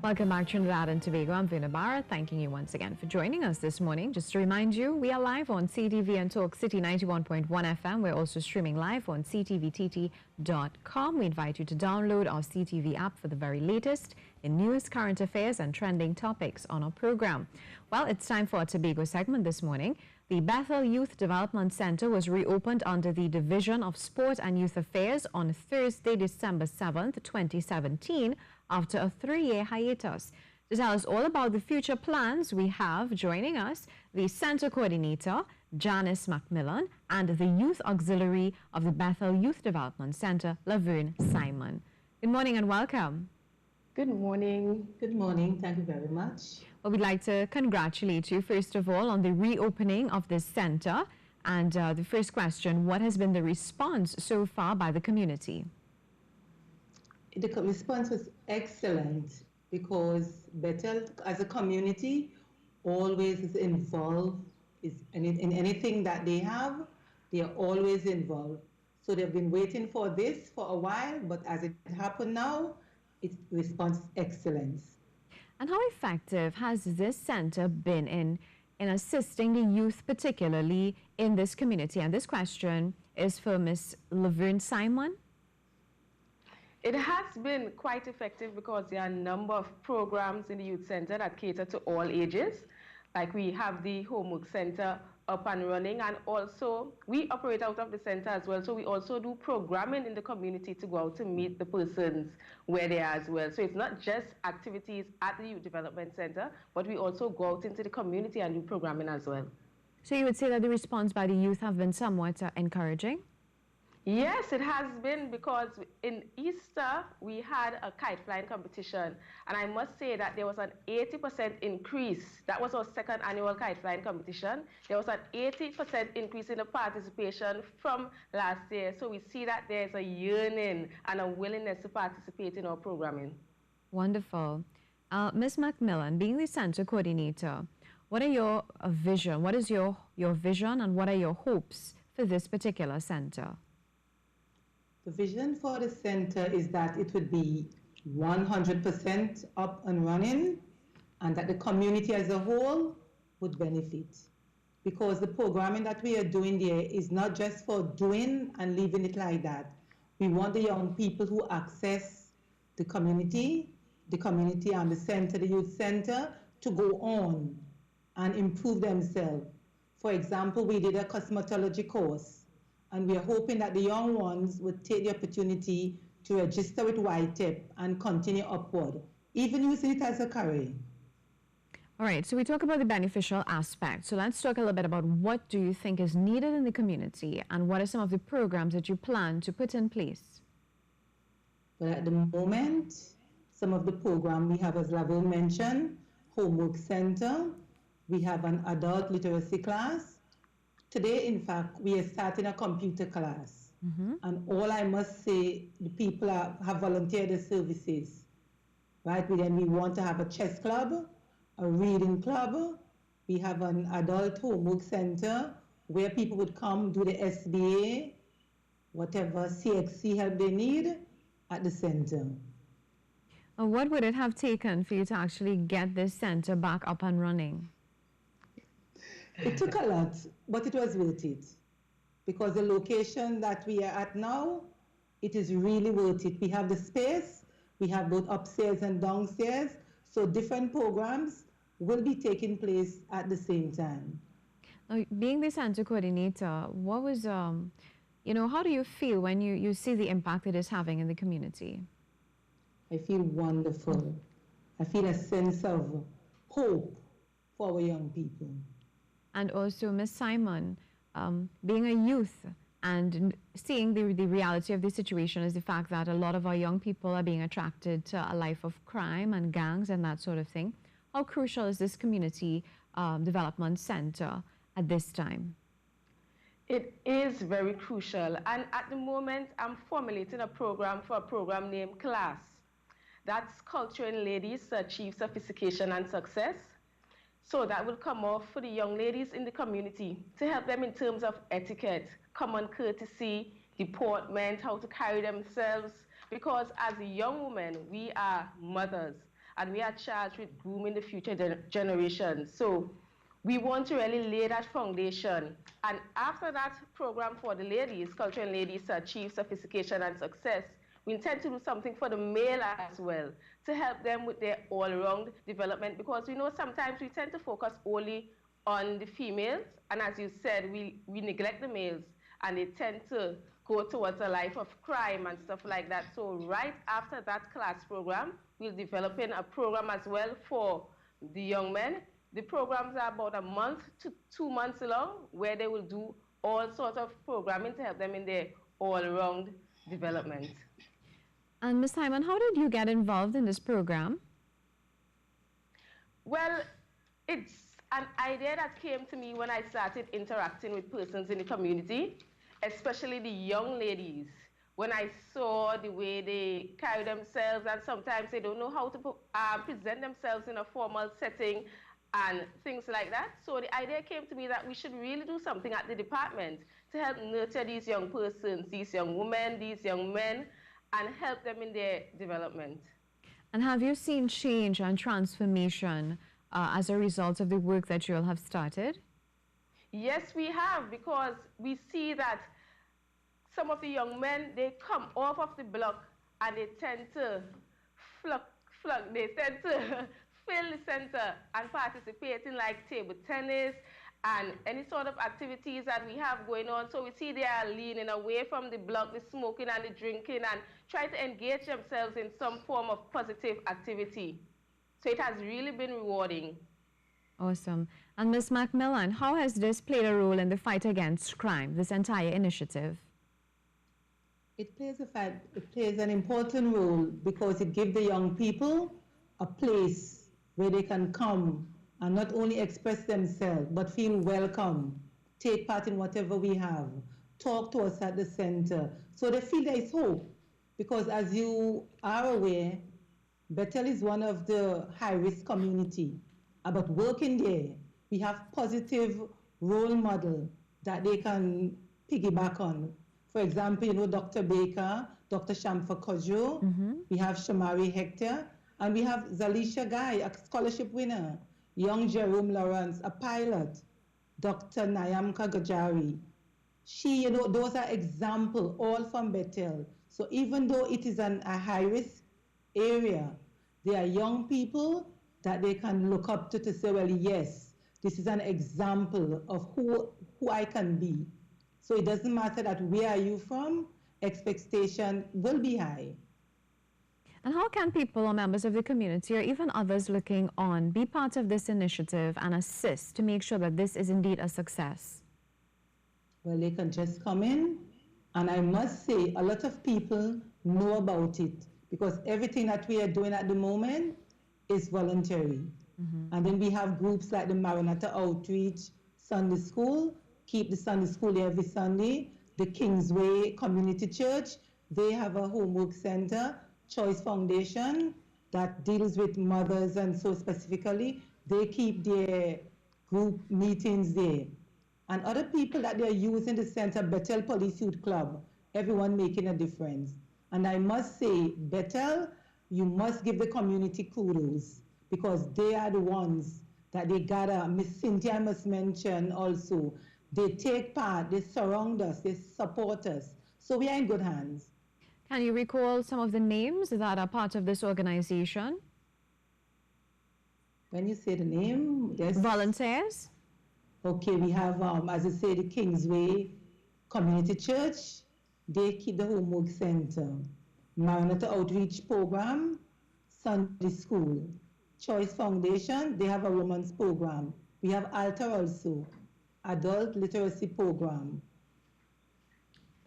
Welcome back to Trinidad and Tobago. I'm Vina Barra, thanking you once again for joining us this morning. Just to remind you, we are live on CTV and Talk City 91.1 FM. We're also streaming live on ctvtt.com. We invite you to download our CTV app for the very latest in news, current affairs, and trending topics on our program. Well, it's time for our Tobago segment this morning. The Bethel Youth Development Center was reopened under the Division of Sport and Youth Affairs on Thursday, December 7th, 2017, after a 3-year hiatus. To tell us all about the future plans, we have joining us the Center Coordinator, Janice Macmillan, and the Youth Auxiliary of the Bethel Youth Development Center, Laverne Simon. Good morning and welcome. Good morning. Good morning. Thank you very much. Well, we'd like to congratulate you, first of all, on the reopening of this center. And the first question, what has been the response so far by the community? The response was excellent because Bethel, as a community, always is involved in anything that they have. They are always involved. So they've been waiting for this for a while, but as it happened now, its response is excellent. And how effective has this center been in assisting the youth, particularly in this community? And this question is for Ms. Laverne Simon. It has been quite effective because there are a number of programs in the youth center that cater to all ages. Like we have the homework center up and running, and also we operate out of the center as well. So we also do programming in the community to go out to meet the persons where they are as well. So it's not just activities at the youth development center, but we also go out into the community and do programming as well. So you would say that the response by the youth have been somewhat encouraging? Yes, it has been, because in Easter we had a kite flying competition, and I must say that there was an 80% increase. That was our second annual kite flying competition. There was an 80% increase in the participation from last year. So we see that there's a yearning and a willingness to participate in our programming. Wonderful. Ms. Macmillan, being the center coordinator, what are your vision? What is your vision, and what are your hopes for this particular center? The vision for the center is that it would be 100% up and running, and that the community as a whole would benefit. Because the programming that we are doing there is not just for doing and leaving it like that. We want the young people who access the community and the center, the youth center, to go on and improve themselves. For example, we did a cosmetology course, and we are hoping that the young ones would take the opportunity to register with YTEP and continue upward, even using it as a career. All right, so we talk about the beneficial aspect. So let's talk a little bit about what do you think is needed in the community, and what are some of the programs that you plan to put in place? But at the moment, some of the programs we have, as Laverne mentioned, homework center, we have an adult literacy class. Today, in fact, we are starting a computer class. And all I must say, the people have volunteered their services, right? Then we want to have a chess club, a reading club. We have an adult homework center where people would come do the SBA, whatever CXC help they need at the center. What would it have taken for you to actually get this center back up and running? It took a lot, but it was worth it. Because the location that we are at now, it is really worth it. We have the space, we have both upstairs and downstairs, so different programs will be taking place at the same time. Being the center coordinator, what was, how do you feel when you see the impact it is having in the community? I feel wonderful. I feel a sense of hope for our young people. And also, Ms. Simon, being a youth and seeing the reality of the situation is the fact that a lot of our young people are being attracted to a life of crime and gangs and that sort of thing. How crucial is this community development center at this time? It is very crucial. And at the moment, I'm formulating a program named CLASS. That's Culturing Ladies to Achieve Sophistication and Success. So that will come off for the young ladies in the community to help them in terms of etiquette, common courtesy, deportment, how to carry themselves. Because as a young woman, we are mothers. and we are charged with grooming the future generations. So we want to really lay that foundation. And after that program for the ladies, culture and ladies to achieve sophistication and success, we intend to do something for the male as well, to help them with their all-round development, because we know sometimes we tend to focus only on the females, and as you said, we neglect the males, and they tend to go towards a life of crime and stuff like that. So right after that class program, we're developing a program as well for the young men. The programs are about a month to 2 months long, where they will do all sorts of programming to help them in their all-round development. And Ms. Simon, how did you get involved in this program? Well, it's an idea that came to me when I started interacting with persons in the community, especially the young ladies. When I saw the way they carry themselves, and sometimes they don't know how to present themselves in a formal setting and things like that. So the idea came to me that we should really do something at the department to help nurture these young persons, these young women, these young men, and help them in their development. And have you seen change and transformation as a result of the work that you all have started? Yes, we have, because we see that some of the young men, they come off of the block and they tend to they tend to fill the center and participate in like table tennis and any sort of activities that we have going on. So we see they are leaning away from the block, the smoking and the drinking, and try to engage themselves in some form of positive activity. So it has really been rewarding. Awesome. And Ms. Macmillan, how has this played a role in the fight against crime, this entire initiative? It plays an important role because it gives the young people a place where they can come and not only express themselves, but feel welcome, take part in whatever we have, talk to us at the center. So they feel there is hope. Because as you are aware, Bethel is one of the high-risk community. But working there, we have positive role model that they can piggyback on. For example, you know, Dr. Baker, Dr. Shamfa Kojo, we have Shamari Hector, and we have Zalisha Guy, a scholarship winner, young Jerome Lawrence, a pilot, Dr. Nayamka Gajari. She, you know, those are examples, all from Bethel. So even though it is a high-risk area, there are young people that they can look up to say, well, yes, this is an example of who I can be. So it doesn't matter that where are you from, expectation will be high. And how can people or members of the community or even others looking on be part of this initiative and assist to make sure that this is indeed a success? Well, they can just come in, and I must say a lot of people know about it because everything that we are doing at the moment is voluntary. And then we have groups like the Maranatha Outreach Sunday School, keep the Sunday School there every Sunday, the Kingsway Community Church, they have a homework center, Choice Foundation, that deals with mothers, and so specifically, they keep their group meetings there. And other people that they're using the center, Bethel Police Youth Club, everyone making a difference. And I must say, Bethel, you must give the community kudos because they are the ones that they gather. Miss Cynthia must mention also, they take part, they surround us, they support us. So we are in good hands. Can you recall some of the names that are part of this organization? When you say the name, there's volunteers. Okay, we have, as I say, the Kingsway Community Church. They keep the homework center. Maranatha Outreach Program, Sunday School. Choice Foundation, they have a women's program. We have Altar also, Adult Literacy Program.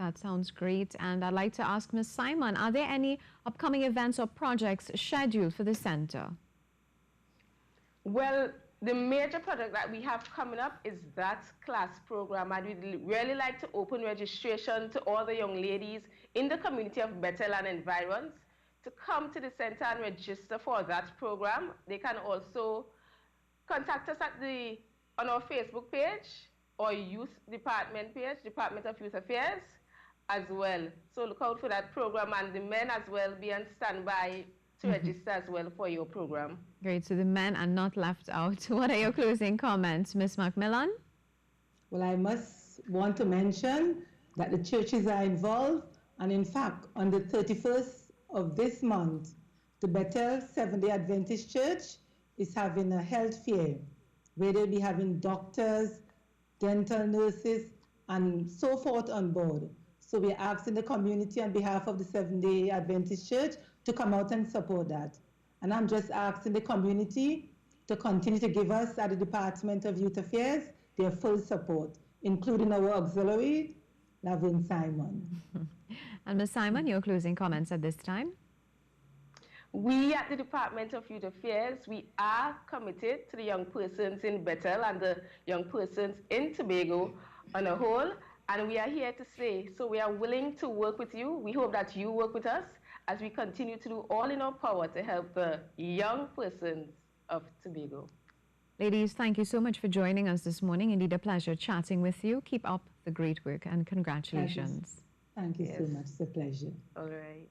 That sounds great. And I'd like to ask Ms. Simon, are there any upcoming events or projects scheduled for the center? Well, the major project that we have coming up is that class program, and we'd really like to open registration to all the young ladies in the community of Bethel and environs to come to the center and register for that program. They can also contact us on our Facebook page or youth department page, Department of Youth Affairs as well. So look out for that program, and the men as well be on standby to register as well for your program. Great. So the men are not left out. What are your closing comments, Ms. Macmillan? Well, I must want to mention that the churches are involved, and in fact, on the 31st of this month, the Bethel Seventh-day Adventist Church is having a health fair where they'll be having doctors, dental nurses, and so forth on board. So we're asking the community on behalf of the Seventh-day Adventist Church to come out and support that. And I'm just asking the community to continue to give us at the Department of Youth Affairs their full support, including our auxiliary, Lavin Simon. And Ms. Simon, your closing comments at this time? We at the Department of Youth Affairs, we are committed to the young persons in Bethel and the young persons in Tobago on a whole, and we are here to say, so we are willing to work with you. We hope that you work with us as we continue to do all in our power to help the young persons of Tobago. Ladies, thank you so much for joining us this morning. Indeed, a pleasure chatting with you. Keep up the great work and congratulations. Thank you so much. It's a pleasure. All right.